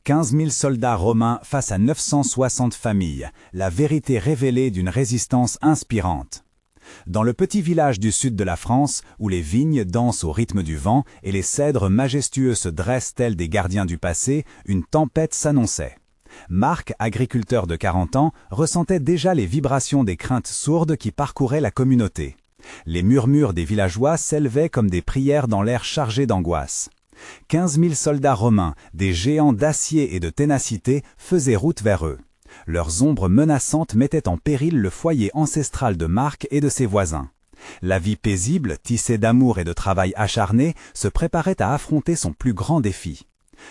15 000 soldats romains face à 960 familles, la vérité révélée d'une résistance inspirante. Dans le petit village du sud de la France, où les vignes dansent au rythme du vent et les cèdres majestueux se dressent tels des gardiens du passé, une tempête s'annonçait. Marc, agriculteur de 40 ans, ressentait déjà les vibrations des craintes sourdes qui parcouraient la communauté. Les murmures des villageois s'élevaient comme des prières dans l'air chargé d'angoisse. 15 000 soldats romains, des géants d'acier et de ténacité, faisaient route vers eux. Leurs ombres menaçantes mettaient en péril le foyer ancestral de Marc et de ses voisins. La vie paisible, tissée d'amour et de travail acharné, se préparait à affronter son plus grand défi.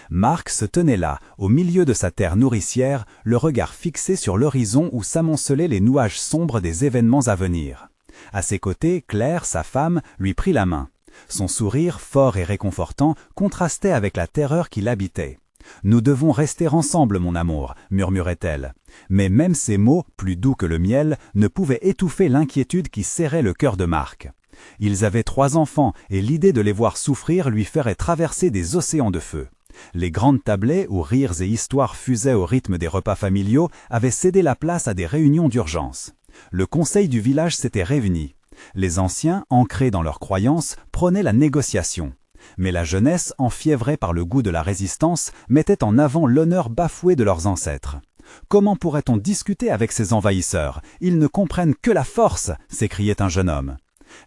Marc se tenait là, au milieu de sa terre nourricière, le regard fixé sur l'horizon où s'amoncelaient les nuages sombres des événements à venir. À ses côtés, Claire, sa femme, lui prit la main. Son sourire, fort et réconfortant, contrastait avec la terreur qui l'habitait. « Nous devons rester ensemble, mon amour », murmurait-elle. Mais même ces mots, plus doux que le miel, ne pouvaient étouffer l'inquiétude qui serrait le cœur de Marc. Ils avaient 3 enfants et l'idée de les voir souffrir lui ferait traverser des océans de feu. Les grandes tablées où rires et histoires fusaient au rythme des repas familiaux avaient cédé la place à des réunions d'urgence. Le conseil du village s'était réuni. Les anciens, ancrés dans leurs croyances, prônaient la négociation. Mais la jeunesse, enfiévrée par le goût de la résistance, mettait en avant l'honneur bafoué de leurs ancêtres. « Comment pourrait-on discuter avec ces envahisseurs? Ils ne comprennent que la force !» s'écriait un jeune homme.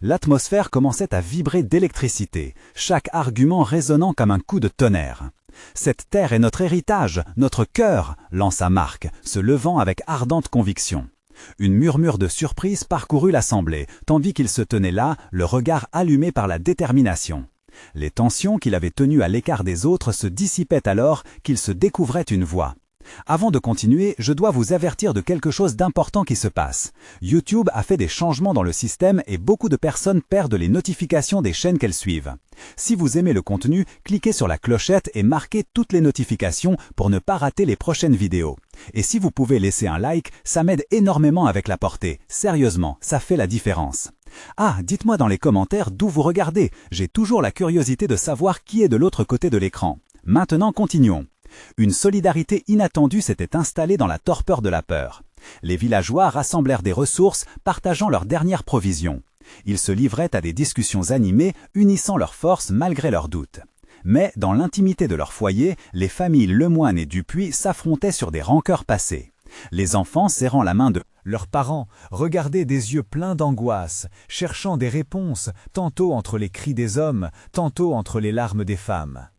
L'atmosphère commençait à vibrer d'électricité, chaque argument résonnant comme un coup de tonnerre. « Cette terre est notre héritage, notre cœur !» lança Marc, se levant avec ardente conviction. Une murmure de surprise parcourut l'assemblée, tandis qu'il se tenait là, le regard allumé par la détermination. Les tensions qu'il avait tenues à l'écart des autres se dissipaient alors qu'il se découvrait une voie. Avant de continuer, je dois vous avertir de quelque chose d'important qui se passe. YouTube a fait des changements dans le système et beaucoup de personnes perdent les notifications des chaînes qu'elles suivent. Si vous aimez le contenu, cliquez sur la clochette et marquez toutes les notifications pour ne pas rater les prochaines vidéos. Et si vous pouvez laisser un like, ça m'aide énormément avec la portée. Sérieusement, ça fait la différence. Ah, dites-moi dans les commentaires d'où vous regardez. J'ai toujours la curiosité de savoir qui est de l'autre côté de l'écran. Maintenant, continuons. Une solidarité inattendue s'était installée dans la torpeur de la peur. Les villageois rassemblèrent des ressources, partageant leurs dernières provisions. Ils se livraient à des discussions animées, unissant leurs forces malgré leurs doutes. Mais, dans l'intimité de leur foyer, les familles Lemoine et Dupuis s'affrontaient sur des rancœurs passées. Les enfants, serrant la main de leurs parents, regardaient des yeux pleins d'angoisse, cherchant des réponses, tantôt entre les cris des hommes, tantôt entre les larmes des femmes.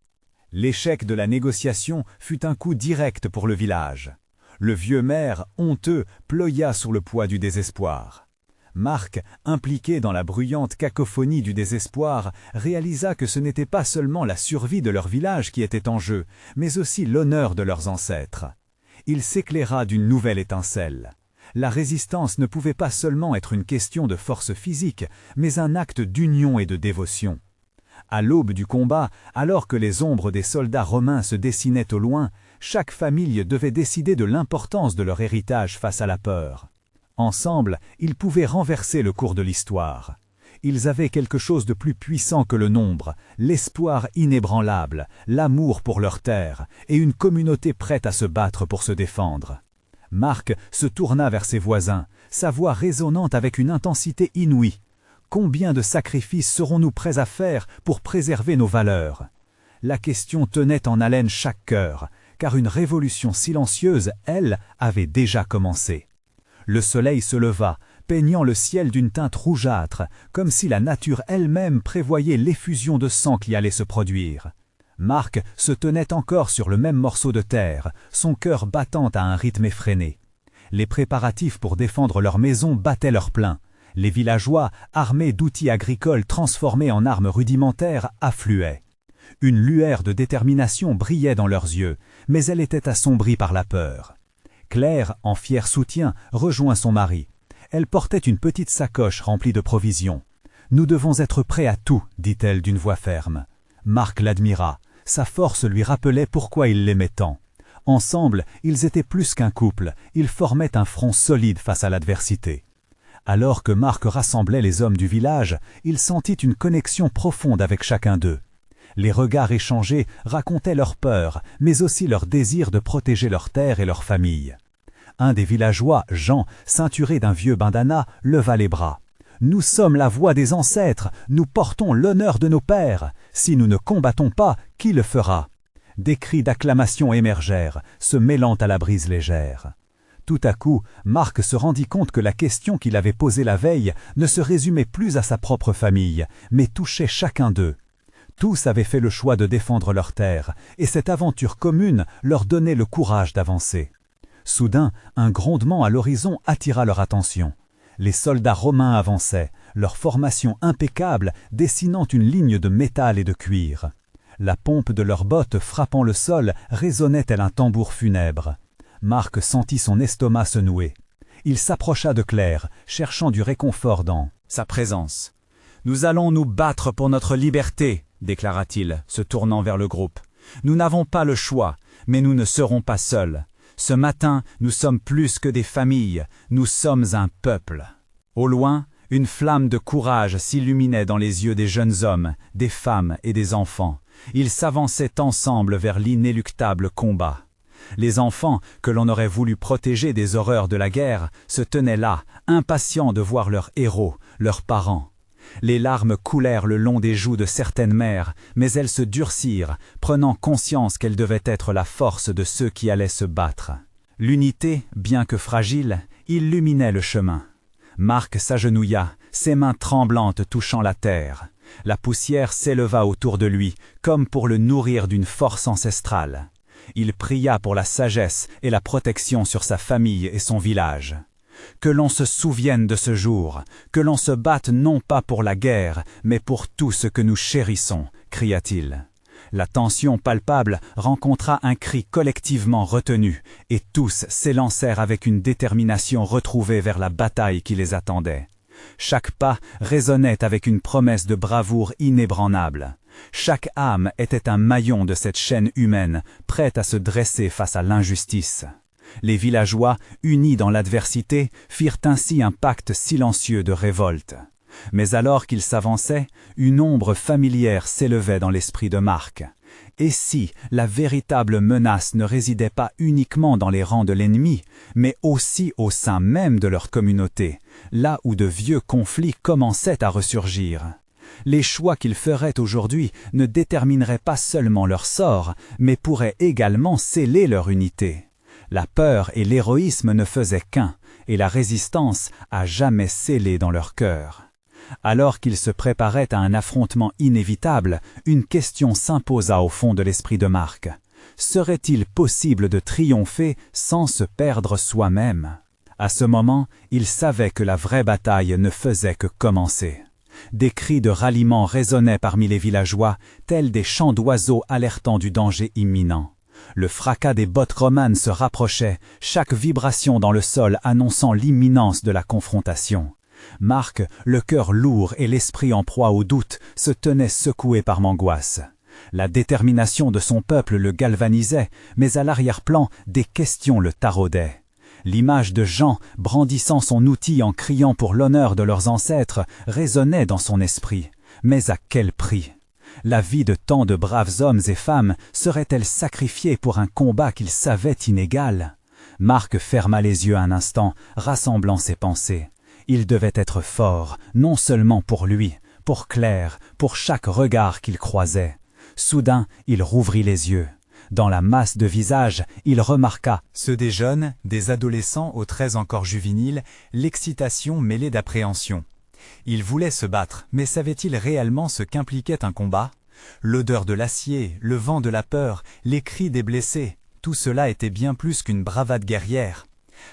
L'échec de la négociation fut un coup direct pour le village. Le vieux maire, honteux, ploya sous le poids du désespoir. Marc, impliqué dans la bruyante cacophonie du désespoir, réalisa que ce n'était pas seulement la survie de leur village qui était en jeu, mais aussi l'honneur de leurs ancêtres. Il s'éclaira d'une nouvelle étincelle. La résistance ne pouvait pas seulement être une question de force physique, mais un acte d'union et de dévotion. À l'aube du combat, alors que les ombres des soldats romains se dessinaient au loin, chaque famille devait décider de l'importance de leur héritage face à la peur. Ensemble, ils pouvaient renverser le cours de l'histoire. Ils avaient quelque chose de plus puissant que le nombre, l'espoir inébranlable, l'amour pour leur terre et une communauté prête à se battre pour se défendre. Marc se tourna vers ses voisins, sa voix résonnante avec une intensité inouïe. Combien de sacrifices serons-nous prêts à faire pour préserver nos valeurs? La question tenait en haleine chaque cœur, car une révolution silencieuse, elle, avait déjà commencé. Le soleil se leva, peignant le ciel d'une teinte rougeâtre, comme si la nature elle-même prévoyait l'effusion de sang qui allait se produire. Marc se tenait encore sur le même morceau de terre, son cœur battant à un rythme effréné. Les préparatifs pour défendre leur maison battaient leur plein. Les villageois, armés d'outils agricoles transformés en armes rudimentaires, affluaient. Une lueur de détermination brillait dans leurs yeux, mais elle était assombrie par la peur. Claire, en fier soutien, rejoint son mari. Elle portait une petite sacoche remplie de provisions. « Nous devons être prêts à tout », dit-elle d'une voix ferme. Marc l'admira. Sa force lui rappelait pourquoi il l'aimait tant. Ensemble, ils étaient plus qu'un couple, ils formaient un front solide face à l'adversité. Alors que Marc rassemblait les hommes du village, il sentit une connexion profonde avec chacun d'eux. Les regards échangés racontaient leur peur, mais aussi leur désir de protéger leur terre et leur famille. Un des villageois, Jean, ceinturé d'un vieux bandana, leva les bras. « Nous sommes la voix des ancêtres, nous portons l'honneur de nos pères. Si nous ne combattons pas, qui le fera ?» Des cris d'acclamation émergèrent, se mêlant à la brise légère. Tout à coup, Marc se rendit compte que la question qu'il avait posée la veille ne se résumait plus à sa propre famille, mais touchait chacun d'eux. Tous avaient fait le choix de défendre leur terre, et cette aventure commune leur donnait le courage d'avancer. Soudain, un grondement à l'horizon attira leur attention. Les soldats romains avançaient, leur formation impeccable dessinant une ligne de métal et de cuir. La pompe de leurs bottes frappant le sol résonnait tel un tambour funèbre. Marc sentit son estomac se nouer. Il s'approcha de Claire, cherchant du réconfort dans sa présence. « Nous allons nous battre pour notre liberté », déclara-t-il, se tournant vers le groupe. « Nous n'avons pas le choix, mais nous ne serons pas seuls. Ce matin, nous sommes plus que des familles, nous sommes un peuple. » Au loin, une flamme de courage s'illuminait dans les yeux des jeunes hommes, des femmes et des enfants. Ils s'avançaient ensemble vers l'inéluctable combat. Les enfants, que l'on aurait voulu protéger des horreurs de la guerre, se tenaient là, impatients de voir leurs héros, leurs parents. Les larmes coulèrent le long des joues de certaines mères, mais elles se durcirent, prenant conscience qu'elle devait être la force de ceux qui allaient se battre. L'unité, bien que fragile, illuminait le chemin. Marc s'agenouilla, ses mains tremblantes touchant la terre. La poussière s'éleva autour de lui, comme pour le nourrir d'une force ancestrale. Il pria pour la sagesse et la protection sur sa famille et son village. « Que l'on se souvienne de ce jour, que l'on se batte non pas pour la guerre, mais pour tout ce que nous chérissons » cria-t-il. La tension palpable rencontra un cri collectivement retenu, et tous s'élancèrent avec une détermination retrouvée vers la bataille qui les attendait. Chaque pas résonnait avec une promesse de bravoure inébranlable. Chaque âme était un maillon de cette chaîne humaine, prête à se dresser face à l'injustice. Les villageois, unis dans l'adversité, firent ainsi un pacte silencieux de révolte. Mais alors qu'ils s'avançaient, une ombre familière s'élevait dans l'esprit de Marc. Et si la véritable menace ne résidait pas uniquement dans les rangs de l'ennemi, mais aussi au sein même de leur communauté, là où de vieux conflits commençaient à ressurgir? Les choix qu'ils feraient aujourd'hui ne détermineraient pas seulement leur sort, mais pourraient également sceller leur unité. La peur et l'héroïsme ne faisaient qu'un, et la résistance à jamais scellée dans leur cœur. Alors qu'ils se préparaient à un affrontement inévitable, une question s'imposa au fond de l'esprit de Marc. Serait-il possible de triompher sans se perdre soi-même? À ce moment, il savait que la vraie bataille ne faisait que commencer. Des cris de ralliement résonnaient parmi les villageois, tels des chants d'oiseaux alertant du danger imminent. Le fracas des bottes romanes se rapprochait, chaque vibration dans le sol annonçant l'imminence de la confrontation. Marc, le cœur lourd et l'esprit en proie au doute, se tenait secoué par l'angoisse. La détermination de son peuple le galvanisait, mais à l'arrière-plan, des questions le taraudaient. L'image de Jean, brandissant son outil en criant pour l'honneur de leurs ancêtres, résonnait dans son esprit. Mais à quel prix? La vie de tant de braves hommes et femmes serait-elle sacrifiée pour un combat qu'il savait inégal? Marc ferma les yeux un instant, rassemblant ses pensées. Il devait être fort, non seulement pour lui, pour Claire, pour chaque regard qu'il croisait. Soudain, il rouvrit les yeux. Dans la masse de visages, il remarqua, ceux des jeunes, des adolescents aux traits encore juvéniles, l'excitation mêlée d'appréhension. Il voulait se battre, mais savait-il réellement ce qu'impliquait un combat? L'odeur de l'acier, le vent de la peur, les cris des blessés, tout cela était bien plus qu'une bravade guerrière.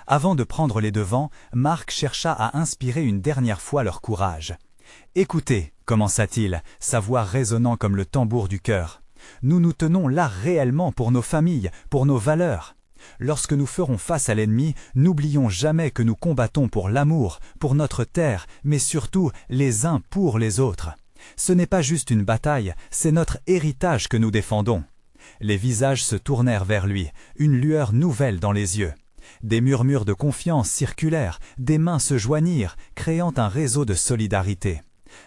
Avant de prendre les devants, Marc chercha à inspirer une dernière fois leur courage. « Écoutez » commença-t-il, sa voix résonnant comme le tambour du cœur. « Nous nous tenons là réellement pour nos familles, pour nos valeurs. Lorsque nous ferons face à l'ennemi, n'oublions jamais que nous combattons pour l'amour, pour notre terre, mais surtout les uns pour les autres. Ce n'est pas juste une bataille, c'est notre héritage que nous défendons. » Les visages se tournèrent vers lui, une lueur nouvelle dans les yeux. Des murmures de confiance circulèrent, des mains se joignirent, créant un réseau de solidarité.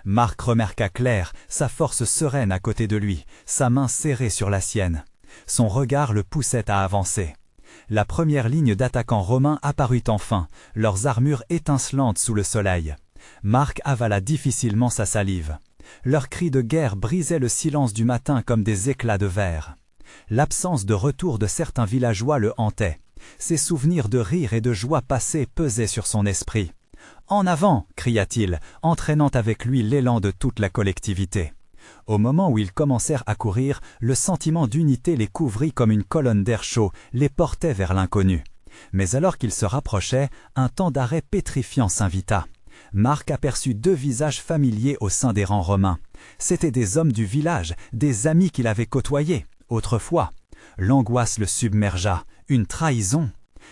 Marc remarqua Claire, sa force sereine à côté de lui, sa main serrée sur la sienne. Son regard le poussait à avancer. La première ligne d'attaquants romains apparut enfin, leurs armures étincelantes sous le soleil. Marc avala difficilement sa salive. Leurs cris de guerre brisaient le silence du matin comme des éclats de verre. L'absence de retour de certains villageois le hantait. Ses souvenirs de rire et de joie passés pesaient sur son esprit. « En avant !» cria-t-il, entraînant avec lui l'élan de toute la collectivité. Au moment où ils commencèrent à courir, le sentiment d'unité les couvrit comme une colonne d'air chaud, les portait vers l'inconnu. Mais alors qu'ils se rapprochaient, un temps d'arrêt pétrifiant s'invita. Marc aperçut deux visages familiers au sein des rangs romains. C'étaient des hommes du village, des amis qu'il avait côtoyés, autrefois. L'angoisse le submergea. Une trahison.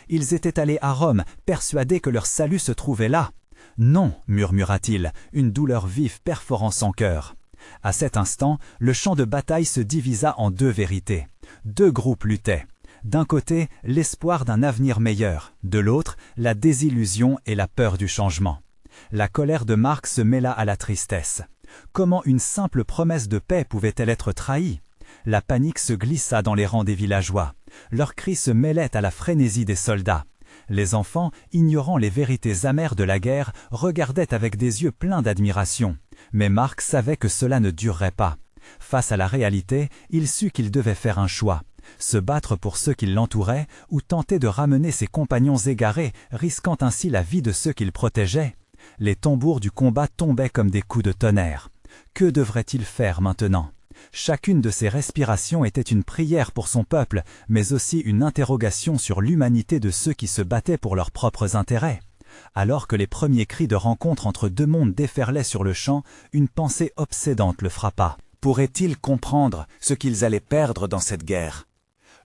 Ils étaient allés à Rome, persuadés que leur salut se trouvait là. « Non » murmura-t-il, une douleur vive perforant son cœur. À cet instant, le champ de bataille se divisa en deux vérités. Deux groupes luttaient. D'un côté, l'espoir d'un avenir meilleur. De l'autre, la désillusion et la peur du changement. La colère de Marc se mêla à la tristesse. Comment une simple promesse de paix pouvait-elle être trahie? La panique se glissa dans les rangs des villageois. Leurs cris se mêlaient à la frénésie des soldats. Les enfants, ignorant les vérités amères de la guerre, regardaient avec des yeux pleins d'admiration. Mais Marc savait que cela ne durerait pas. Face à la réalité, il sut qu'il devait faire un choix. Se battre pour ceux qui l'entouraient ou tenter de ramener ses compagnons égarés, risquant ainsi la vie de ceux qu'il protégeait. Les tambours du combat tombaient comme des coups de tonnerre. Que devrait-il faire maintenant? Chacune de ses respirations était une prière pour son peuple, mais aussi une interrogation sur l'humanité de ceux qui se battaient pour leurs propres intérêts. Alors que les premiers cris de rencontre entre deux mondes déferlaient sur le champ, une pensée obsédante le frappa. Pourraient-ils comprendre ce qu'ils allaient perdre dans cette guerre?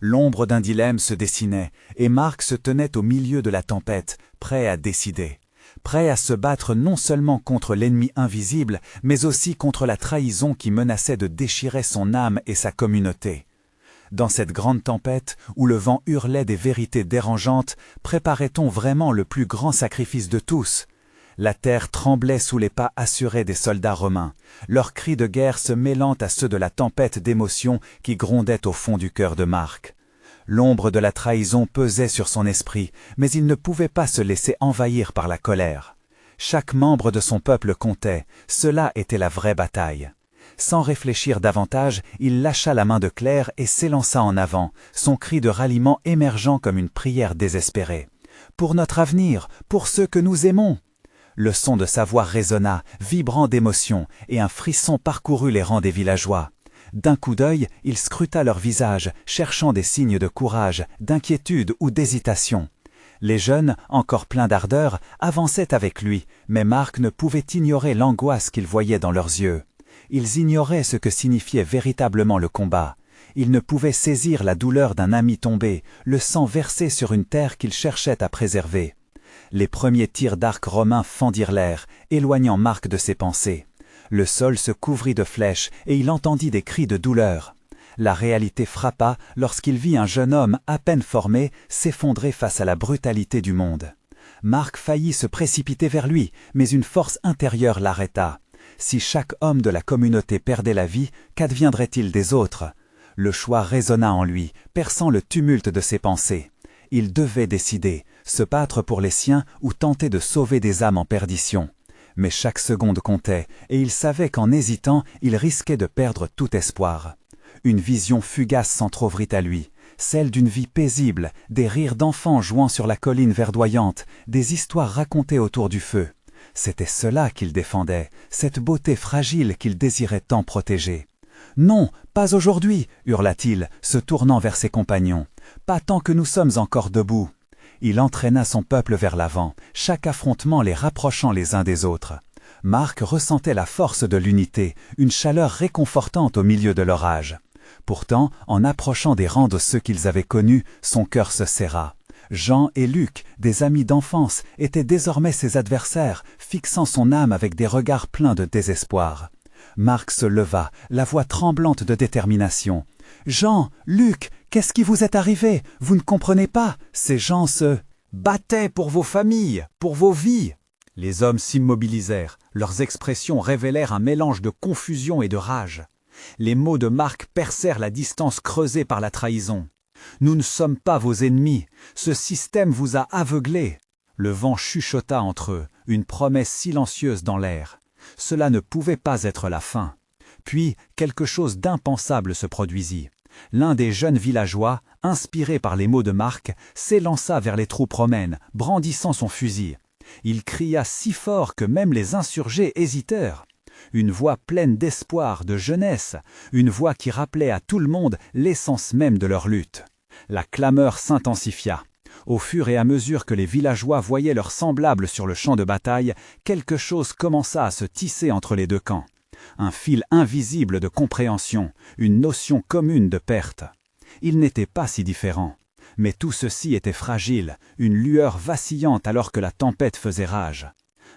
L'ombre d'un dilemme se dessinait, et Marc se tenait au milieu de la tempête, prêt à décider. Prêt à se battre non seulement contre l'ennemi invisible, mais aussi contre la trahison qui menaçait de déchirer son âme et sa communauté. Dans cette grande tempête, où le vent hurlait des vérités dérangeantes, préparait-on vraiment le plus grand sacrifice de tous? La terre tremblait sous les pas assurés des soldats romains, leurs cris de guerre se mêlant à ceux de la tempête d'émotions qui grondait au fond du cœur de Marc. L'ombre de la trahison pesait sur son esprit, mais il ne pouvait pas se laisser envahir par la colère. Chaque membre de son peuple comptait, cela était la vraie bataille. Sans réfléchir davantage, il lâcha la main de Claire et s'élança en avant, son cri de ralliement émergeant comme une prière désespérée. « Pour notre avenir, pour ceux que nous aimons !» Le son de sa voix résonna, vibrant d'émotion, et un frisson parcourut les rangs des villageois. D'un coup d'œil, il scruta leurs visages, cherchant des signes de courage, d'inquiétude ou d'hésitation. Les jeunes, encore pleins d'ardeur, avançaient avec lui, mais Marc ne pouvait ignorer l'angoisse qu'il voyait dans leurs yeux. Ils ignoraient ce que signifiait véritablement le combat. Ils ne pouvaient saisir la douleur d'un ami tombé, le sang versé sur une terre qu'ils cherchaient à préserver. Les premiers tirs d'arc romains fendirent l'air, éloignant Marc de ses pensées. Le sol se couvrit de flèches et il entendit des cris de douleur. La réalité frappa lorsqu'il vit un jeune homme à peine formé s'effondrer face à la brutalité du monde. Marc faillit se précipiter vers lui, mais une force intérieure l'arrêta. Si chaque homme de la communauté perdait la vie, qu'adviendrait-il des autres? Le choix résonna en lui, perçant le tumulte de ses pensées. Il devait décider, se battre pour les siens ou tenter de sauver des âmes en perdition. Mais chaque seconde comptait, et il savait qu'en hésitant, il risquait de perdre tout espoir. Une vision fugace s'entr'ouvrit à lui, celle d'une vie paisible, des rires d'enfants jouant sur la colline verdoyante, des histoires racontées autour du feu. C'était cela qu'il défendait, cette beauté fragile qu'il désirait tant protéger. « Non, pas aujourd'hui !» hurla-t-il, se tournant vers ses compagnons. « Pas tant que nous sommes encore debout !» Il entraîna son peuple vers l'avant, chaque affrontement les rapprochant les uns des autres. Marc ressentait la force de l'unité, une chaleur réconfortante au milieu de l'orage. Pourtant, en approchant des rangs de ceux qu'ils avaient connus, son cœur se serra. Jean et Luc, des amis d'enfance, étaient désormais ses adversaires, fixant son âme avec des regards pleins de désespoir. Marc se leva, la voix tremblante de détermination. « Jean, Luc, qu'est-ce qui vous est arrivé? Vous ne comprenez pas? Ces gens se battaient pour vos familles, pour vos vies. » Les hommes s'immobilisèrent, Leurs expressions révélèrent un mélange de confusion et de rage. Les mots de Marc percèrent la distance creusée par la trahison. « Nous ne sommes pas vos ennemis, ce système vous a aveuglés !» Le vent chuchota entre eux, une promesse silencieuse dans l'air. Cela ne pouvait pas être la fin. Puis, quelque chose d'impensable se produisit. L'un des jeunes villageois, inspiré par les mots de Marc, s'élança vers les troupes romaines, brandissant son fusil. Il cria si fort que même les insurgés hésitèrent. Une voix pleine d'espoir, de jeunesse, une voix qui rappelait à tout le monde l'essence même de leur lutte. La clameur s'intensifia. Au fur et à mesure que les villageois voyaient leurs semblables sur le champ de bataille, quelque chose commença à se tisser entre les deux camps. Un fil invisible de compréhension, une notion commune de perte. Ils n'étaient pas si différents. Mais tout ceci était fragile, une lueur vacillante alors que la tempête faisait rage.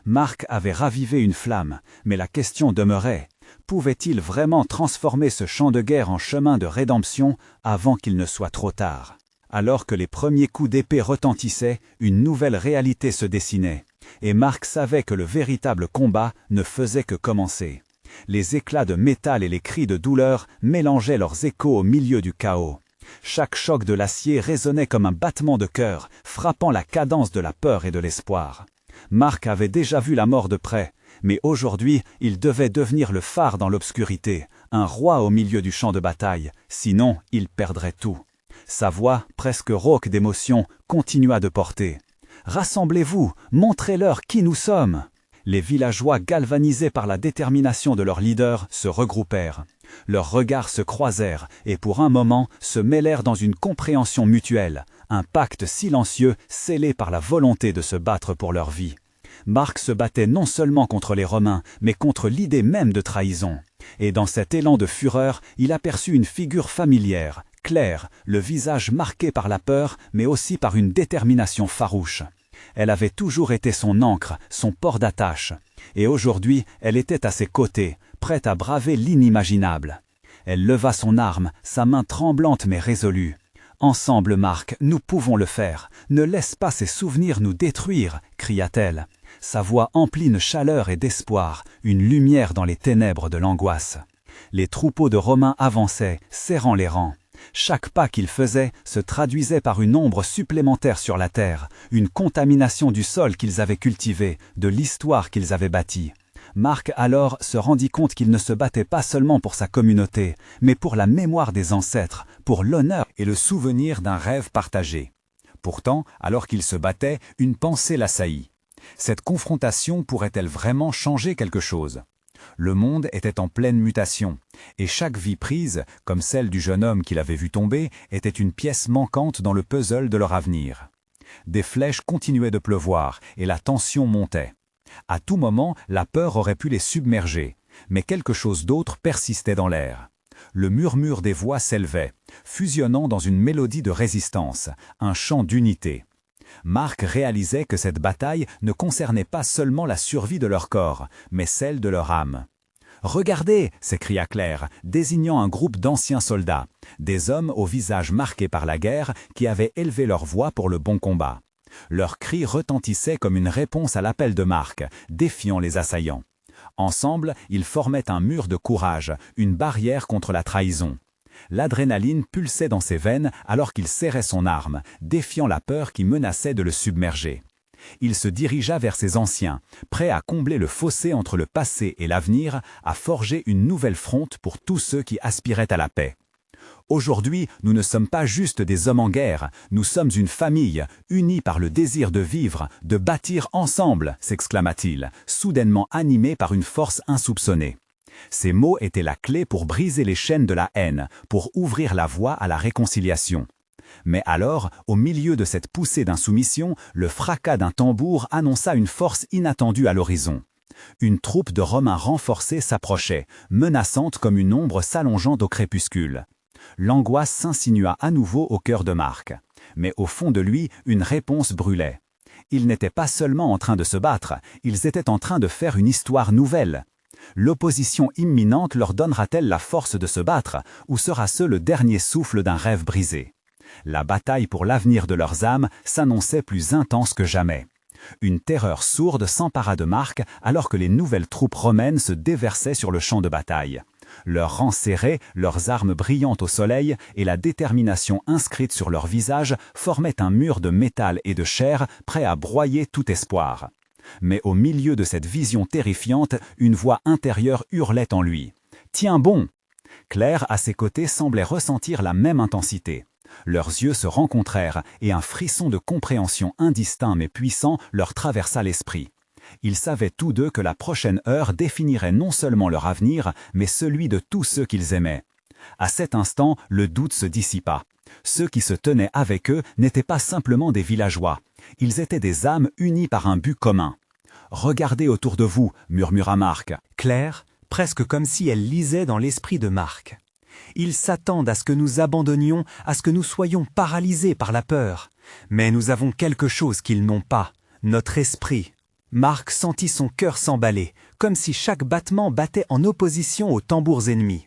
Marc avait ravivé une flamme, mais la question demeurait. Pouvait-il vraiment transformer ce champ de guerre en chemin de rédemption avant qu'il ne soit trop tard? Alors que les premiers coups d'épée retentissaient, une nouvelle réalité se dessinait. Et Marc savait que le véritable combat ne faisait que commencer. Les éclats de métal et les cris de douleur mélangeaient leurs échos au milieu du chaos. Chaque choc de l'acier résonnait comme un battement de cœur, frappant la cadence de la peur et de l'espoir. Marc avait déjà vu la mort de près, mais aujourd'hui, il devait devenir le phare dans l'obscurité, un roi au milieu du champ de bataille, sinon il perdrait tout. Sa voix, presque rauque d'émotion, continua de porter. « Rassemblez-vous, montrez-leur qui nous sommes !» Les villageois, galvanisés par la détermination de leur leader, se regroupèrent. Leurs regards se croisèrent et pour un moment se mêlèrent dans une compréhension mutuelle, un pacte silencieux scellé par la volonté de se battre pour leur vie. Marc se battait non seulement contre les Romains, mais contre l'idée même de trahison. Et dans cet élan de fureur, il aperçut une figure familière, claire, le visage marqué par la peur, mais aussi par une détermination farouche. Elle avait toujours été son ancre, son port d'attache. Et aujourd'hui, elle était à ses côtés, prête à braver l'inimaginable. Elle leva son arme, sa main tremblante mais résolue. « Ensemble, Marc, nous pouvons le faire. Ne laisse pas ces souvenirs nous détruire !» cria-t-elle. Sa voix emplit de chaleur et d'espoir, une lumière dans les ténèbres de l'angoisse. Les troupeaux de Romains avançaient, serrant les rangs. Chaque pas qu'ils faisaient se traduisait par une ombre supplémentaire sur la terre, une contamination du sol qu'ils avaient cultivé, de l'histoire qu'ils avaient bâtie. Marc alors se rendit compte qu'il ne se battait pas seulement pour sa communauté, mais pour la mémoire des ancêtres, pour l'honneur et le souvenir d'un rêve partagé. Pourtant, alors qu'il se battait, une pensée l'assaillit. Cette confrontation pourrait-elle vraiment changer quelque chose ? Le monde était en pleine mutation, et chaque vie prise, comme celle du jeune homme qu'il avait vu tomber, était une pièce manquante dans le puzzle de leur avenir. Des flèches continuaient de pleuvoir, et la tension montait. À tout moment, la peur aurait pu les submerger, mais quelque chose d'autre persistait dans l'air. Le murmure des voix s'élevait, fusionnant dans une mélodie de résistance, un chant d'unité. Marc réalisait que cette bataille ne concernait pas seulement la survie de leur corps, mais celle de leur âme. « Regardez !» s'écria Claire, désignant un groupe d'anciens soldats, des hommes au visage marqué par la guerre qui avaient élevé leur voix pour le bon combat. Leurs cris retentissaient comme une réponse à l'appel de Marc, défiant les assaillants. Ensemble, ils formaient un mur de courage, une barrière contre la trahison. L'adrénaline pulsait dans ses veines alors qu'il serrait son arme, défiant la peur qui menaçait de le submerger. Il se dirigea vers ses anciens, prêt à combler le fossé entre le passé et l'avenir, à forger une nouvelle fronte pour tous ceux qui aspiraient à la paix. Aujourd'hui, nous ne sommes pas juste des hommes en guerre, nous sommes une famille, unie par le désir de vivre, de bâtir ensemble, s'exclama-t-il, soudainement animé par une force insoupçonnée. Ces mots étaient la clé pour briser les chaînes de la haine, pour ouvrir la voie à la réconciliation. Mais alors, au milieu de cette poussée d'insoumission, le fracas d'un tambour annonça une force inattendue à l'horizon. Une troupe de Romains renforcés s'approchait, menaçante comme une ombre s'allongeant au crépuscule. L'angoisse s'insinua à nouveau au cœur de Marc. Mais au fond de lui, une réponse brûlait. Ils n'étaient pas seulement en train de se battre, ils étaient en train de faire une histoire nouvelle. L'opposition imminente leur donnera-t-elle la force de se battre, ou sera-ce le dernier souffle d'un rêve brisé ? La bataille pour l'avenir de leurs âmes s'annonçait plus intense que jamais. Une terreur sourde s'empara de Marc alors que les nouvelles troupes romaines se déversaient sur le champ de bataille. Leurs rangs serrés, leurs armes brillantes au soleil et la détermination inscrite sur leurs visages formaient un mur de métal et de chair prêt à broyer tout espoir. Mais au milieu de cette vision terrifiante, une voix intérieure hurlait en lui. « Tiens bon !» Claire, à ses côtés, semblait ressentir la même intensité. Leurs yeux se rencontrèrent et un frisson de compréhension indistinct mais puissant leur traversa l'esprit. Ils savaient tous deux que la prochaine heure définirait non seulement leur avenir, mais celui de tous ceux qu'ils aimaient. À cet instant, le doute se dissipa. Ceux qui se tenaient avec eux n'étaient pas simplement des villageois. Ils étaient des âmes unies par un but commun. « Regardez autour de vous » murmura Marc. Claire, presque comme si elle lisait dans l'esprit de Marc. Ils s'attendent à ce que nous abandonnions, à ce que nous soyons paralysés par la peur. Mais nous avons quelque chose qu'ils n'ont pas, notre esprit. Marc sentit son cœur s'emballer, comme si chaque battement battait en opposition aux tambours ennemis.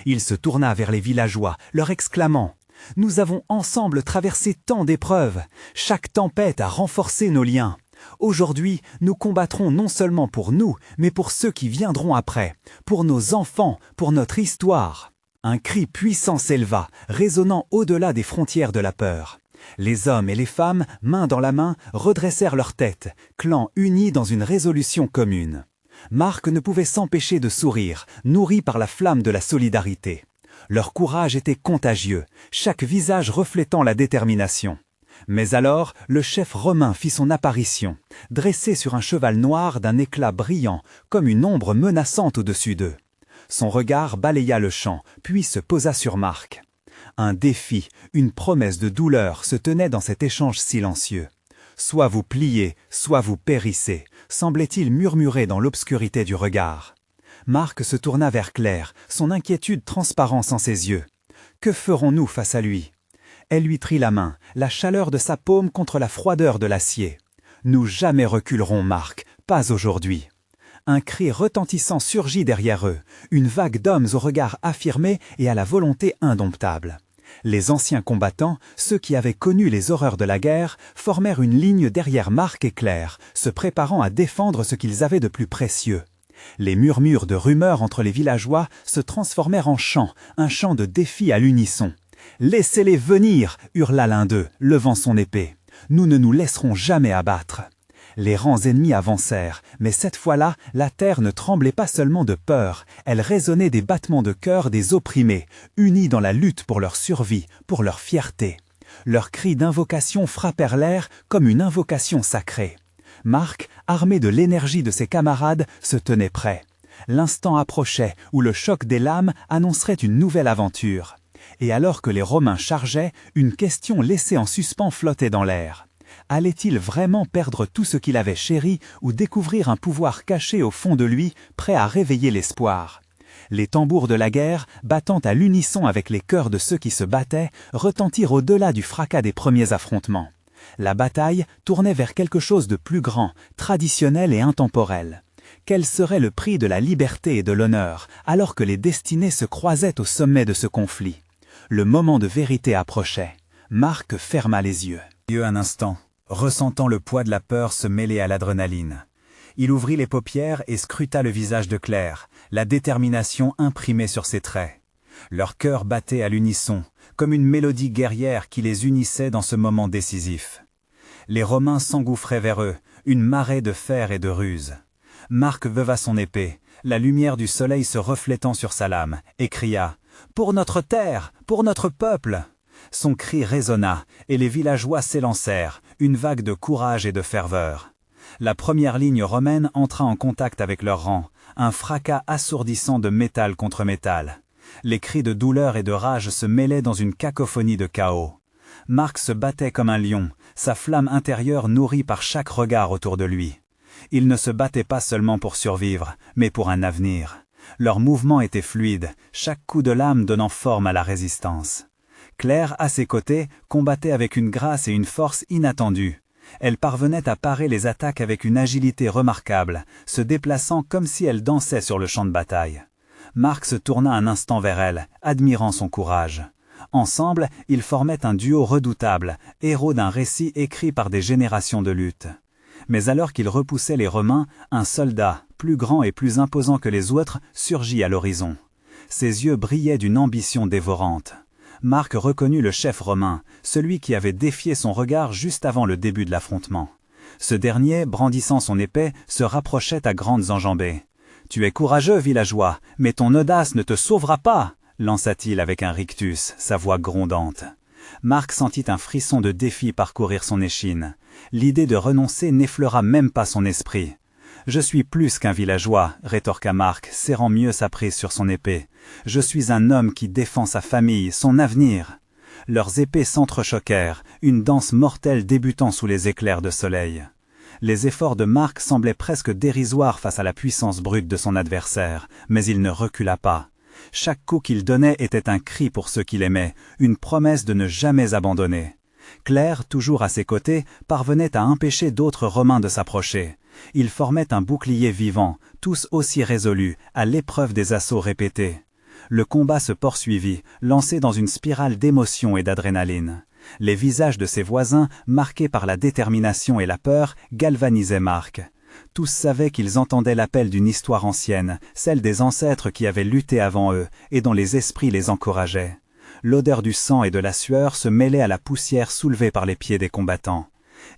Il se tourna vers les villageois, leur exclamant « Nous avons ensemble traversé tant d'épreuves. Chaque tempête a renforcé nos liens. Aujourd'hui, nous combattrons non seulement pour nous, mais pour ceux qui viendront après, pour nos enfants, pour notre histoire. » Un cri puissant s'éleva, résonnant au-delà des frontières de la peur. Les hommes et les femmes, main dans la main, redressèrent leurs têtes, clans unis dans une résolution commune. Marc ne pouvait s'empêcher de sourire, nourri par la flamme de la solidarité. Leur courage était contagieux, chaque visage reflétant la détermination. Mais alors, le chef romain fit son apparition, dressé sur un cheval noir d'un éclat brillant, comme une ombre menaçante au-dessus d'eux. Son regard balaya le champ, puis se posa sur Marc. Un défi, une promesse de douleur se tenait dans cet échange silencieux. « Soit vous pliez, soit vous périssez », semblait-il murmurer dans l'obscurité du regard. Marc se tourna vers Claire, son inquiétude transparente en ses yeux. Que ferons-nous face à lui? Elle lui prit la main, la chaleur de sa paume contre la froideur de l'acier. « Nous jamais reculerons, Marc, pas aujourd'hui. » Un cri retentissant surgit derrière eux, une vague d'hommes au regard affirmé et à la volonté indomptable. Les anciens combattants, ceux qui avaient connu les horreurs de la guerre, formèrent une ligne derrière Marc et Claire, se préparant à défendre ce qu'ils avaient de plus précieux. Les murmures de rumeurs entre les villageois se transformèrent en chants, un chant de défi à l'unisson. « Laissez-les venir » hurla l'un d'eux, levant son épée. « Nous ne nous laisserons jamais abattre. » Les rangs ennemis avancèrent, mais cette fois-là, la terre ne tremblait pas seulement de peur, elle résonnait des battements de cœur des opprimés, unis dans la lutte pour leur survie, pour leur fierté. Leurs cris d'invocation frappèrent l'air comme une invocation sacrée. Marc, armé de l'énergie de ses camarades, se tenait prêt. L'instant approchait où le choc des lames annoncerait une nouvelle aventure. Et alors que les Romains chargeaient, une question laissée en suspens flottait dans l'air. Allait-il vraiment perdre tout ce qu'il avait chéri ou découvrir un pouvoir caché au fond de lui, prêt à réveiller l'espoir? Les tambours de la guerre, battant à l'unisson avec les cœurs de ceux qui se battaient, retentirent au-delà du fracas des premiers affrontements. La bataille tournait vers quelque chose de plus grand, traditionnel et intemporel. Quel serait le prix de la liberté et de l'honneur, alors que les destinées se croisaient au sommet de ce conflit? Le moment de vérité approchait. Marc ferma les yeux. Un instant, ressentant le poids de la peur se mêler à l'adrénaline. Il ouvrit les paupières et scruta le visage de Claire, la détermination imprimée sur ses traits. Leur cœur battait à l'unisson, comme une mélodie guerrière qui les unissait dans ce moment décisif. Les Romains s'engouffraient vers eux, une marée de fer et de ruse. Marc leva son épée, la lumière du soleil se reflétant sur sa lame, et cria « Pour notre terre, pour notre peuple !» Son cri résonna, et les villageois s'élancèrent, une vague de courage et de ferveur. La première ligne romaine entra en contact avec leurs rangs, un fracas assourdissant de métal contre métal. Les cris de douleur et de rage se mêlaient dans une cacophonie de chaos. Marc se battait comme un lion, sa flamme intérieure nourrie par chaque regard autour de lui. Il ne se battait pas seulement pour survivre, mais pour un avenir. Leurs mouvements étaient fluides, chaque coup de lame donnant forme à la résistance. Claire, à ses côtés, combattait avec une grâce et une force inattendues. Elle parvenait à parer les attaques avec une agilité remarquable, se déplaçant comme si elle dansait sur le champ de bataille. Marc se tourna un instant vers elle, admirant son courage. Ensemble, ils formaient un duo redoutable, héros d'un récit écrit par des générations de lutte. Mais alors qu'il repoussait les Romains, un soldat, plus grand et plus imposant que les autres, surgit à l'horizon. Ses yeux brillaient d'une ambition dévorante. Marc reconnut le chef romain, celui qui avait défié son regard juste avant le début de l'affrontement. Ce dernier, brandissant son épée, se rapprochait à grandes enjambées. « Tu es courageux, villageois, mais ton audace ne te sauvera pas !» lança-t-il avec un rictus, sa voix grondante. Marc sentit un frisson de défi parcourir son échine. L'idée de renoncer n'effleura même pas son esprit. « Je suis plus qu'un villageois, » rétorqua Marc, serrant mieux sa prise sur son épée. « Je suis un homme qui défend sa famille, son avenir. » Leurs épées s'entrechoquèrent, une danse mortelle débutant sous les éclairs de soleil. Les efforts de Marc semblaient presque dérisoires face à la puissance brute de son adversaire, mais il ne recula pas. Chaque coup qu'il donnait était un cri pour ceux qu'il aimait, une promesse de ne jamais abandonner. Claire, toujours à ses côtés, parvenait à empêcher d'autres Romains de s'approcher. Ils formaient un bouclier vivant, tous aussi résolus, à l'épreuve des assauts répétés. Le combat se poursuivit, lancé dans une spirale d'émotion et d'adrénaline. Les visages de ses voisins, marqués par la détermination et la peur, galvanisaient Marc. Tous savaient qu'ils entendaient l'appel d'une histoire ancienne, celle des ancêtres qui avaient lutté avant eux et dont les esprits les encourageaient. L'odeur du sang et de la sueur se mêlait à la poussière soulevée par les pieds des combattants.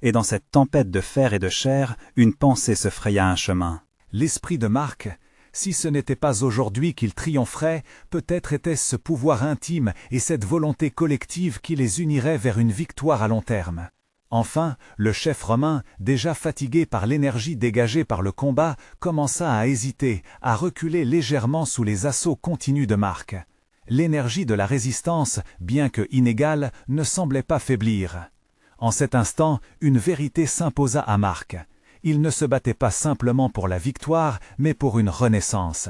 Et dans cette tempête de fer et de chair, une pensée se fraya un chemin. L'esprit de Marc, si ce n'était pas aujourd'hui qu'il triompherait, peut-être était-ce ce pouvoir intime et cette volonté collective qui les unirait vers une victoire à long terme. Enfin, le chef romain, déjà fatigué par l'énergie dégagée par le combat, commença à hésiter, à reculer légèrement sous les assauts continus de Marc. L'énergie de la résistance, bien que inégale, ne semblait pas faiblir. En cet instant, une vérité s'imposa à Marc. Il ne se battait pas simplement pour la victoire, mais pour une renaissance.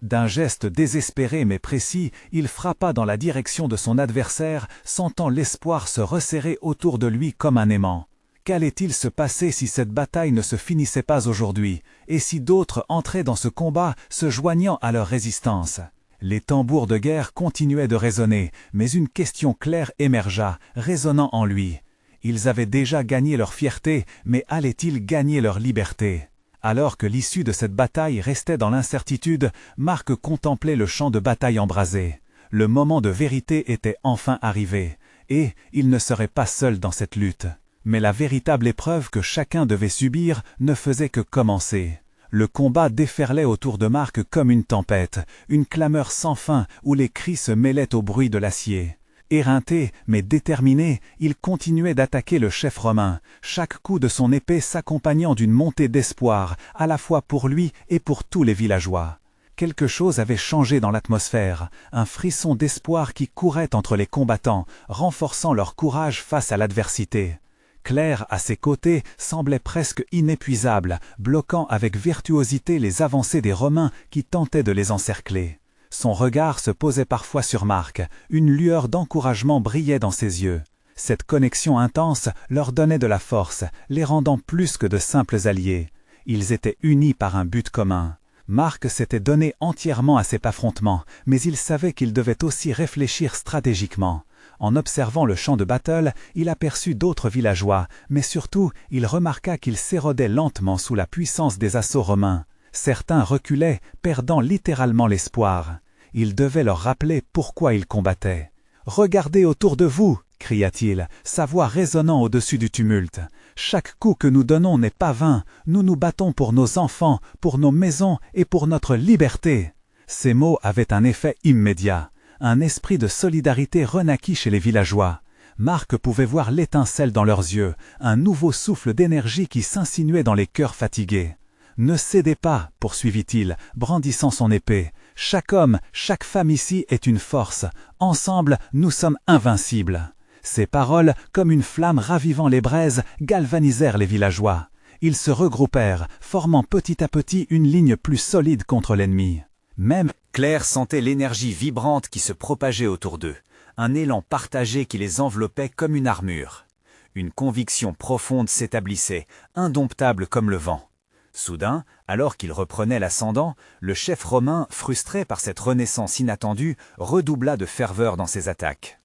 D'un geste désespéré mais précis, il frappa dans la direction de son adversaire, sentant l'espoir se resserrer autour de lui comme un aimant. Qu'allait-il se passer si cette bataille ne se finissait pas aujourd'hui, et si d'autres entraient dans ce combat, se joignant à leur résistance? Les tambours de guerre continuaient de résonner, mais une question claire émergea, résonnant en lui. Ils avaient déjà gagné leur fierté, mais allaient-ils gagner leur liberté? Alors que l'issue de cette bataille restait dans l'incertitude, Marc contemplait le champ de bataille embrasé. Le moment de vérité était enfin arrivé, et il ne serait pas seul dans cette lutte. Mais la véritable épreuve que chacun devait subir ne faisait que commencer. Le combat déferlait autour de Marc comme une tempête, une clameur sans fin où les cris se mêlaient au bruit de l'acier. Éreinté, mais déterminé, il continuait d'attaquer le chef romain, chaque coup de son épée s'accompagnant d'une montée d'espoir, à la fois pour lui et pour tous les villageois. Quelque chose avait changé dans l'atmosphère, un frisson d'espoir qui courait entre les combattants, renforçant leur courage face à l'adversité. Claire, à ses côtés, semblait presque inépuisable, bloquant avec virtuosité les avancées des Romains qui tentaient de les encercler. Son regard se posait parfois sur Marc, une lueur d'encouragement brillait dans ses yeux. Cette connexion intense leur donnait de la force, les rendant plus que de simples alliés. Ils étaient unis par un but commun. Marc s'était donné entièrement à cet affrontement, mais il savait qu'il devait aussi réfléchir stratégiquement. En observant le champ de battle, il aperçut d'autres villageois, mais surtout, il remarqua qu'ils s'érodaient lentement sous la puissance des assauts romains. Certains reculaient, perdant littéralement l'espoir. Il devait leur rappeler pourquoi ils combattaient. « Regardez autour de vous !» cria-t-il, sa voix résonnant au-dessus du tumulte. « Chaque coup que nous donnons n'est pas vain, nous nous battons pour nos enfants, pour nos maisons et pour notre liberté. » Ces mots avaient un effet immédiat. Un esprit de solidarité renaquit chez les villageois. Marc pouvait voir l'étincelle dans leurs yeux, un nouveau souffle d'énergie qui s'insinuait dans les cœurs fatigués. « Ne cédez pas, poursuivit-il, brandissant son épée. Chaque homme, chaque femme ici est une force. Ensemble, nous sommes invincibles. » Ces paroles, comme une flamme ravivant les braises, galvanisèrent les villageois. Ils se regroupèrent, formant petit à petit une ligne plus solide contre l'ennemi. Même Claire sentait l'énergie vibrante qui se propageait autour d'eux, un élan partagé qui les enveloppait comme une armure. Une conviction profonde s'établissait, indomptable comme le vent. Soudain, alors qu'il reprenait l'ascendant, le chef romain, frustré par cette renaissance inattendue, redoubla de ferveur dans ses attaques.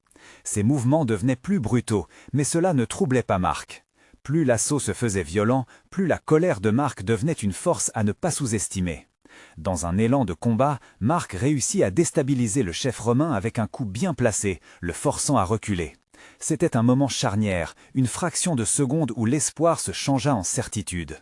Ses mouvements devenaient plus brutaux, mais cela ne troublait pas Marc. Plus l'assaut se faisait violent, plus la colère de Marc devenait une force à ne pas sous-estimer. Dans un élan de combat, Marc réussit à déstabiliser le chef romain avec un coup bien placé, le forçant à reculer. C'était un moment charnière, une fraction de seconde où l'espoir se changea en certitude.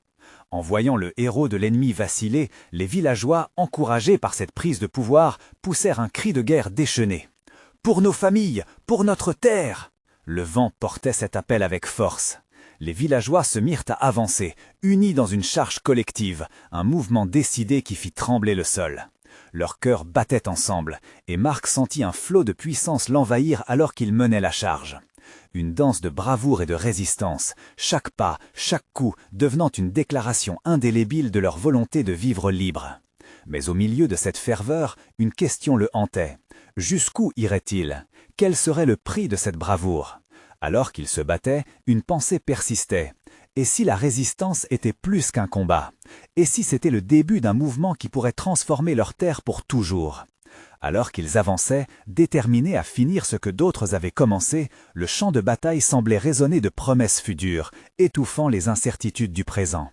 En voyant le héros de l'ennemi vaciller, les villageois, encouragés par cette prise de pouvoir, poussèrent un cri de guerre déchaîné. « Pour nos familles, pour notre terre !» Le vent portait cet appel avec force. Les villageois se mirent à avancer, unis dans une charge collective, un mouvement décidé qui fit trembler le sol. Leurs cœurs battaient ensemble, et Marc sentit un flot de puissance l'envahir alors qu'il menait la charge. Une danse de bravoure et de résistance, chaque pas, chaque coup devenant une déclaration indélébile de leur volonté de vivre libre. Mais au milieu de cette ferveur, une question le hantait. Jusqu'où irait-il? Quel serait le prix de cette bravoure? Alors qu'il se battait, une pensée persistait. Et si la résistance était plus qu'un combat? Et si c'était le début d'un mouvement qui pourrait transformer leur terre pour toujours? Alors qu'ils avançaient, déterminés à finir ce que d'autres avaient commencé, le champ de bataille semblait résonner de promesses futures, étouffant les incertitudes du présent.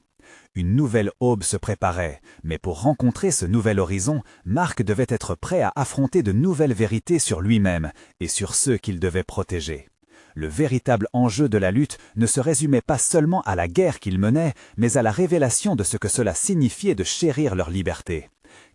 Une nouvelle aube se préparait, mais pour rencontrer ce nouvel horizon, Marc devait être prêt à affronter de nouvelles vérités sur lui-même et sur ceux qu'il devait protéger. Le véritable enjeu de la lutte ne se résumait pas seulement à la guerre qu'il menait, mais à la révélation de ce que cela signifiait de chérir leur liberté.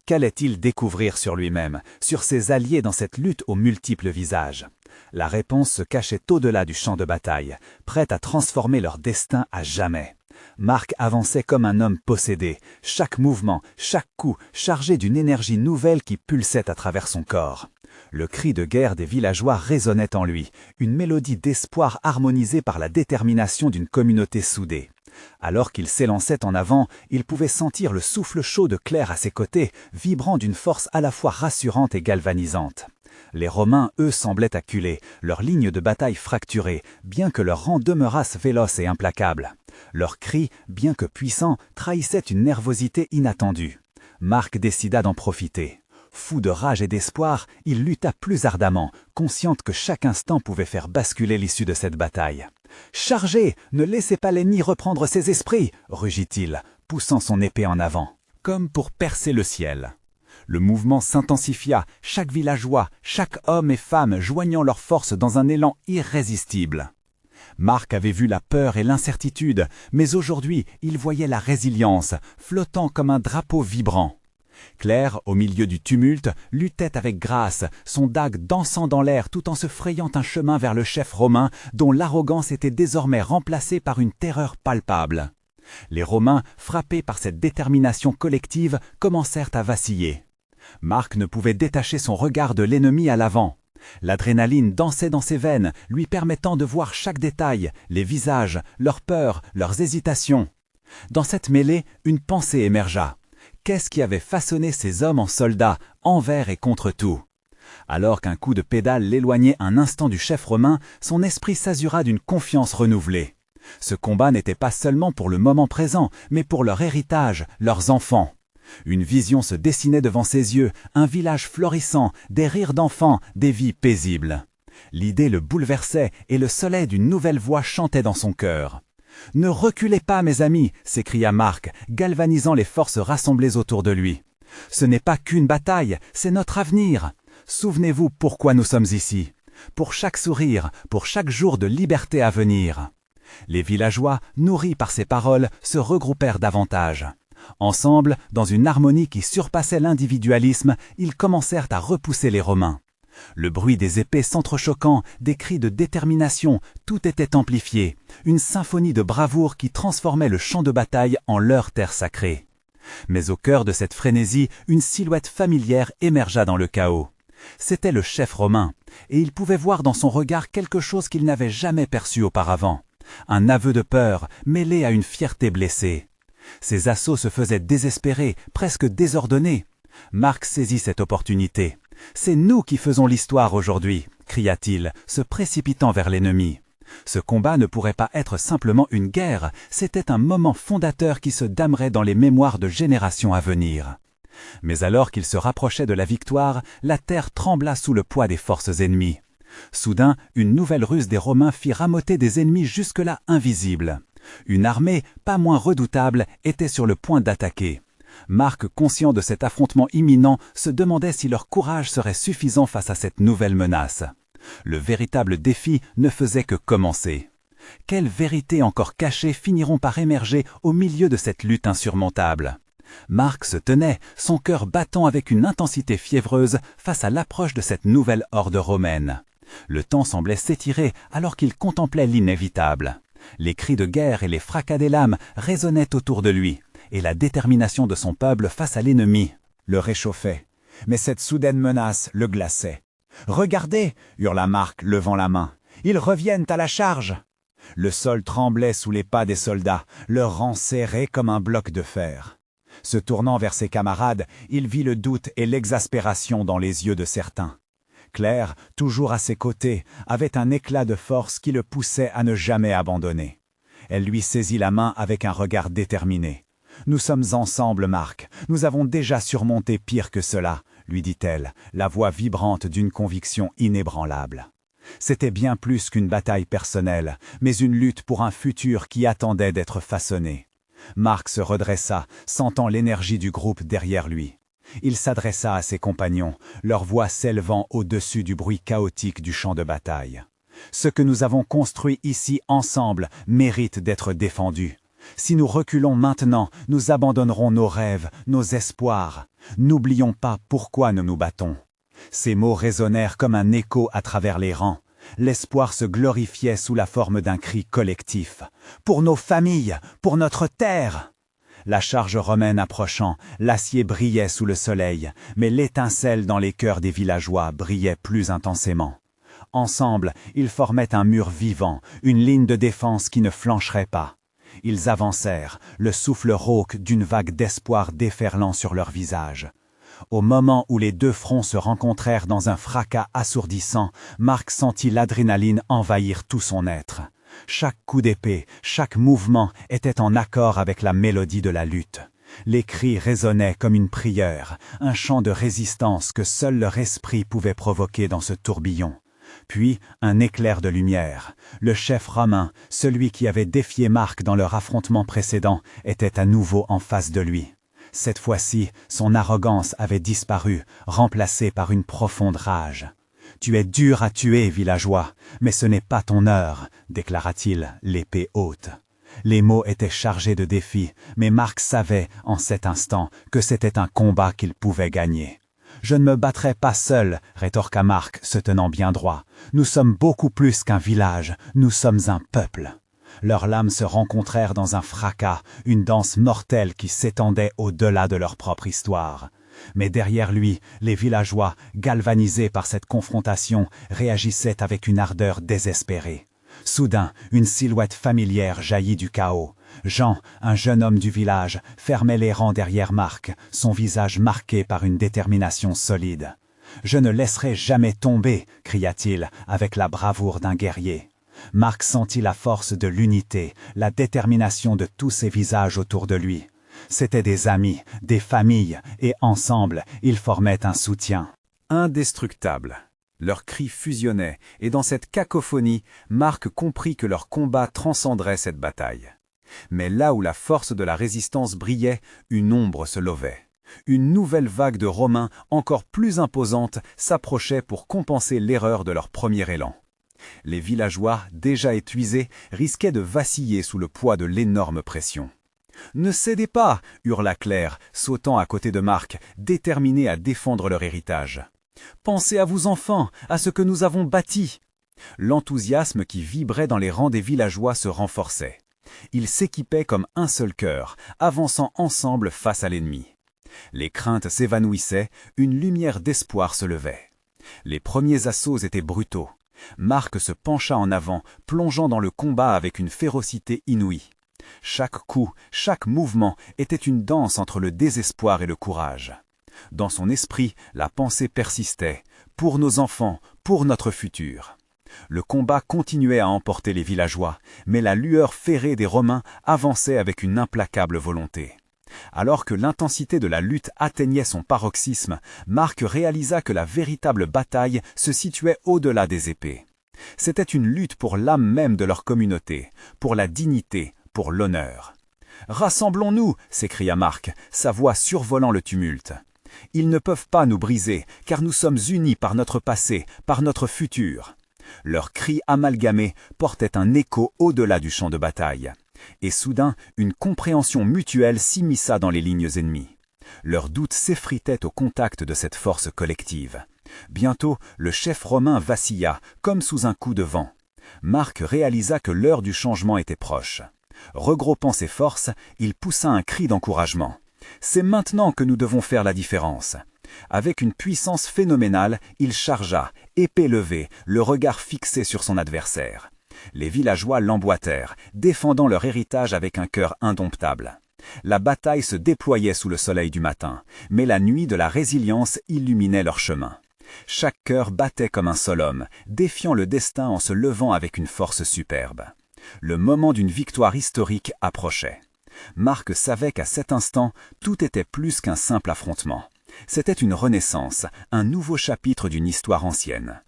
Qu'allait-il découvrir sur lui-même, sur ses alliés dans cette lutte aux multiples visages? La réponse se cachait au-delà du champ de bataille, prête à transformer leur destin à jamais. Marc avançait comme un homme possédé, chaque mouvement, chaque coup chargé d'une énergie nouvelle qui pulsait à travers son corps. Le cri de guerre des villageois résonnait en lui, une mélodie d'espoir harmonisée par la détermination d'une communauté soudée. Alors qu'il s'élançait en avant, il pouvait sentir le souffle chaud de Claire à ses côtés, vibrant d'une force à la fois rassurante et galvanisante. Les Romains, eux, semblaient acculés, leurs lignes de bataille fracturées, bien que leurs rangs demeurassent véloces et implacables. Leurs cris, bien que puissants, trahissaient une nervosité inattendue. Marc décida d'en profiter. Fou de rage et d'espoir, il lutta plus ardemment, conscient que chaque instant pouvait faire basculer l'issue de cette bataille. « Chargez! Ne laissez pas l'ennemi reprendre ses esprits !» rugit-il, poussant son épée en avant. Comme pour percer le ciel. Le mouvement s'intensifia, chaque villageois, chaque homme et femme joignant leurs forces dans un élan irrésistible. Marc avait vu la peur et l'incertitude, mais aujourd'hui il voyait la résilience, flottant comme un drapeau vibrant. Claire, au milieu du tumulte, luttait avec grâce, son dague dansant dans l'air tout en se frayant un chemin vers le chef romain dont l'arrogance était désormais remplacée par une terreur palpable. Les Romains, frappés par cette détermination collective, commencèrent à vaciller. Marc ne pouvait détacher son regard de l'ennemi à l'avant. L'adrénaline dansait dans ses veines, lui permettant de voir chaque détail, les visages, leurs peurs, leurs hésitations. Dans cette mêlée, une pensée émergea. Qu'est-ce qui avait façonné ces hommes en soldats, envers et contre tout? Alors qu'un coup de pédale l'éloignait un instant du chef romain, son esprit s'azura d'une confiance renouvelée. Ce combat n'était pas seulement pour le moment présent, mais pour leur héritage, leurs enfants. Une vision se dessinait devant ses yeux, un village florissant, des rires d'enfants, des vies paisibles. L'idée le bouleversait et le soleil d'une nouvelle voix chantait dans son cœur. « Ne reculez pas, mes amis !» s'écria Marc, galvanisant les forces rassemblées autour de lui. « Ce n'est pas qu'une bataille, c'est notre avenir. Souvenez-vous pourquoi nous sommes ici. Pour chaque sourire, pour chaque jour de liberté à venir. » Les villageois, nourris par ces paroles, se regroupèrent davantage. Ensemble, dans une harmonie qui surpassait l'individualisme, ils commencèrent à repousser les Romains. Le bruit des épées s'entrechoquant, des cris de détermination, tout était amplifié, une symphonie de bravoure qui transformait le champ de bataille en leur terre sacrée. Mais au cœur de cette frénésie, une silhouette familière émergea dans le chaos. C'était le chef romain, et il pouvait voir dans son regard quelque chose qu'il n'avait jamais perçu auparavant. Un aveu de peur, mêlé à une fierté blessée. Ses assauts se faisaient désespérés, presque désordonnés. Marc saisit cette opportunité. « C'est nous qui faisons l'histoire aujourd'hui !» cria-t-il, se précipitant vers l'ennemi. Ce combat ne pourrait pas être simplement une guerre, c'était un moment fondateur qui se damerait dans les mémoires de générations à venir. Mais alors qu'il se rapprochait de la victoire, la terre trembla sous le poids des forces ennemies. Soudain, une nouvelle ruse des Romains fit ramoter des ennemis jusque-là invisibles. Une armée, pas moins redoutable, était sur le point d'attaquer. Marc, conscient de cet affrontement imminent, se demandait si leur courage serait suffisant face à cette nouvelle menace. Le véritable défi ne faisait que commencer. Quelles vérités encore cachées finiront par émerger au milieu de cette lutte insurmontable? Marc se tenait, son cœur battant avec une intensité fiévreuse face à l'approche de cette nouvelle horde romaine. Le temps semblait s'étirer alors qu'il contemplait l'inévitable. Les cris de guerre et les fracas des lames résonnaient autour de lui, et la détermination de son peuple face à l'ennemi le réchauffait. Mais cette soudaine menace le glaçait. « Regardez !» hurla Marc, levant la main. « Ils reviennent à la charge !» Le sol tremblait sous les pas des soldats, leurs rangs serrés comme un bloc de fer. Se tournant vers ses camarades, il vit le doute et l'exaspération dans les yeux de certains. Claire, toujours à ses côtés, avait un éclat de force qui le poussait à ne jamais abandonner. Elle lui saisit la main avec un regard déterminé. « Nous sommes ensemble, Marc. Nous avons déjà surmonté pire que cela, » lui dit-elle, la voix vibrante d'une conviction inébranlable. C'était bien plus qu'une bataille personnelle, mais une lutte pour un futur qui attendait d'être façonné. Marc se redressa, sentant l'énergie du groupe derrière lui. Il s'adressa à ses compagnons, leur voix s'élevant au-dessus du bruit chaotique du champ de bataille. « Ce que nous avons construit ici ensemble mérite d'être défendu. Si nous reculons maintenant, nous abandonnerons nos rêves, nos espoirs. N'oublions pas pourquoi nous nous battons. » Ces mots résonnèrent comme un écho à travers les rangs. L'espoir se glorifiait sous la forme d'un cri collectif. « Pour nos familles, pour notre terre !» La charge romaine approchant, l'acier brillait sous le soleil, mais l'étincelle dans les cœurs des villageois brillait plus intensément. Ensemble, ils formaient un mur vivant, une ligne de défense qui ne flancherait pas. Ils avancèrent, le souffle rauque d'une vague d'espoir déferlant sur leurs visages. Au moment où les deux fronts se rencontrèrent dans un fracas assourdissant, Marc sentit l'adrénaline envahir tout son être. Chaque coup d'épée, chaque mouvement était en accord avec la mélodie de la lutte. Les cris résonnaient comme une prière, un chant de résistance que seul leur esprit pouvait provoquer dans ce tourbillon. Puis, un éclair de lumière. Le chef romain, celui qui avait défié Marc dans leur affrontement précédent, était à nouveau en face de lui. Cette fois-ci, son arrogance avait disparu, remplacée par une profonde rage. « Tu es dur à tuer, villageois, mais ce n'est pas ton heure, » déclara-t-il, l'épée haute. Les mots étaient chargés de défis, mais Marc savait, en cet instant, que c'était un combat qu'il pouvait gagner. « Je ne me battrai pas seul, » rétorqua Marc, se tenant bien droit. « Nous sommes beaucoup plus qu'un village, nous sommes un peuple. » Leurs lames se rencontrèrent dans un fracas, une danse mortelle qui s'étendait au-delà de leur propre histoire. Mais derrière lui, les villageois, galvanisés par cette confrontation, réagissaient avec une ardeur désespérée. Soudain, une silhouette familière jaillit du chaos. Jean, un jeune homme du village, fermait les rangs derrière Marc, son visage marqué par une détermination solide. « Je ne laisserai jamais tomber !» cria-t-il, avec la bravoure d'un guerrier. Marc sentit la force de l'unité, la détermination de tous ces visages autour de lui. C'étaient des amis, des familles, et ensemble, ils formaient un soutien. Indestructible. Leurs cris fusionnaient, et dans cette cacophonie, Marc comprit que leur combat transcenderait cette bataille. Mais là où la force de la résistance brillait, une ombre se levait. Une nouvelle vague de Romains, encore plus imposante, s'approchait pour compenser l'erreur de leur premier élan. Les villageois, déjà épuisés, risquaient de vaciller sous le poids de l'énorme pression. « Ne cédez pas !» hurla Claire, sautant à côté de Marc, déterminée à défendre leur héritage. « Pensez à vos enfants, à ce que nous avons bâti !» L'enthousiasme qui vibrait dans les rangs des villageois se renforçait. Ils s'équipaient comme un seul cœur, avançant ensemble face à l'ennemi. Les craintes s'évanouissaient, une lumière d'espoir se levait. Les premiers assauts étaient brutaux. Marc se pencha en avant, plongeant dans le combat avec une férocité inouïe. Chaque coup, chaque mouvement était une danse entre le désespoir et le courage. Dans son esprit, la pensée persistait. Pour nos enfants, pour notre futur. Le combat continuait à emporter les villageois, mais la lueur ferrée des Romains avançait avec une implacable volonté. Alors que l'intensité de la lutte atteignait son paroxysme, Marc réalisa que la véritable bataille se situait au-delà des épées. C'était une lutte pour l'âme même de leur communauté, pour la dignité, pour l'honneur. « Rassemblons-nous » s'écria Marc, sa voix survolant le tumulte. « Ils ne peuvent pas nous briser, car nous sommes unis par notre passé, par notre futur. » Leurs cris amalgamés portaient un écho au-delà du champ de bataille. Et soudain, une compréhension mutuelle s'immisça dans les lignes ennemies. Leurs doutes s'effritaient au contact de cette force collective. Bientôt, le chef romain vacilla, comme sous un coup de vent. Marc réalisa que l'heure du changement était proche. Regroupant ses forces, il poussa un cri d'encouragement. « C'est maintenant que nous devons faire la différence !» Avec une puissance phénoménale, il chargea, épée levée, le regard fixé sur son adversaire. Les villageois l'emboîtèrent, défendant leur héritage avec un cœur indomptable. La bataille se déployait sous le soleil du matin, mais la nuit de la résilience illuminait leur chemin. Chaque cœur battait comme un seul homme, défiant le destin en se levant avec une force superbe. Le moment d'une victoire historique approchait. Marc savait qu'à cet instant, tout était plus qu'un simple affrontement. C'était une renaissance, un nouveau chapitre d'une histoire ancienne.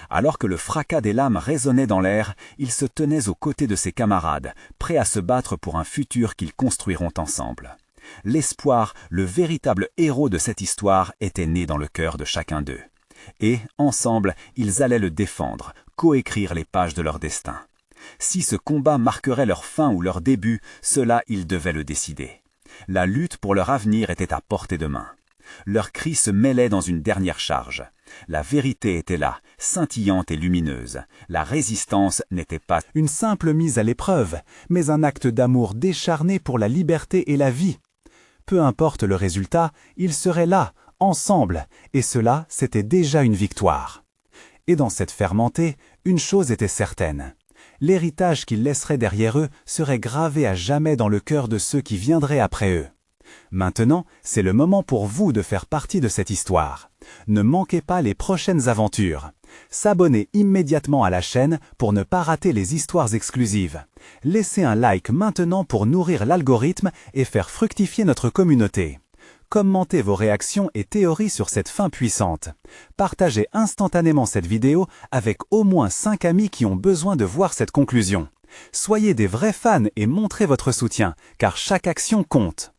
Alors que le fracas des lames résonnait dans l'air, il se tenait aux côtés de ses camarades, prêts à se battre pour un futur qu'ils construiront ensemble. L'espoir, le véritable héros de cette histoire, était né dans le cœur de chacun d'eux. Et, ensemble, ils allaient le défendre, coécrire les pages de leur destin. Si ce combat marquerait leur fin ou leur début, cela ils devaient le décider. La lutte pour leur avenir était à portée de main. Leurs cris se mêlaient dans une dernière charge. La vérité était là, scintillante et lumineuse. La résistance n'était pas une simple mise à l'épreuve, mais un acte d'amour décharné pour la liberté et la vie. Peu importe le résultat, ils seraient là, ensemble, et cela, c'était déjà une victoire. Et dans cette fermentée, une chose était certaine. L'héritage qu'ils laisseraient derrière eux serait gravé à jamais dans le cœur de ceux qui viendraient après eux. Maintenant, c'est le moment pour vous de faire partie de cette histoire. Ne manquez pas les prochaines aventures. S'abonner immédiatement à la chaîne pour ne pas rater les histoires exclusives. Laissez un like maintenant pour nourrir l'algorithme et faire fructifier notre communauté. Commentez vos réactions et théories sur cette fin puissante. Partagez instantanément cette vidéo avec au moins 5 amis qui ont besoin de voir cette conclusion. Soyez des vrais fans et montrez votre soutien, car chaque action compte.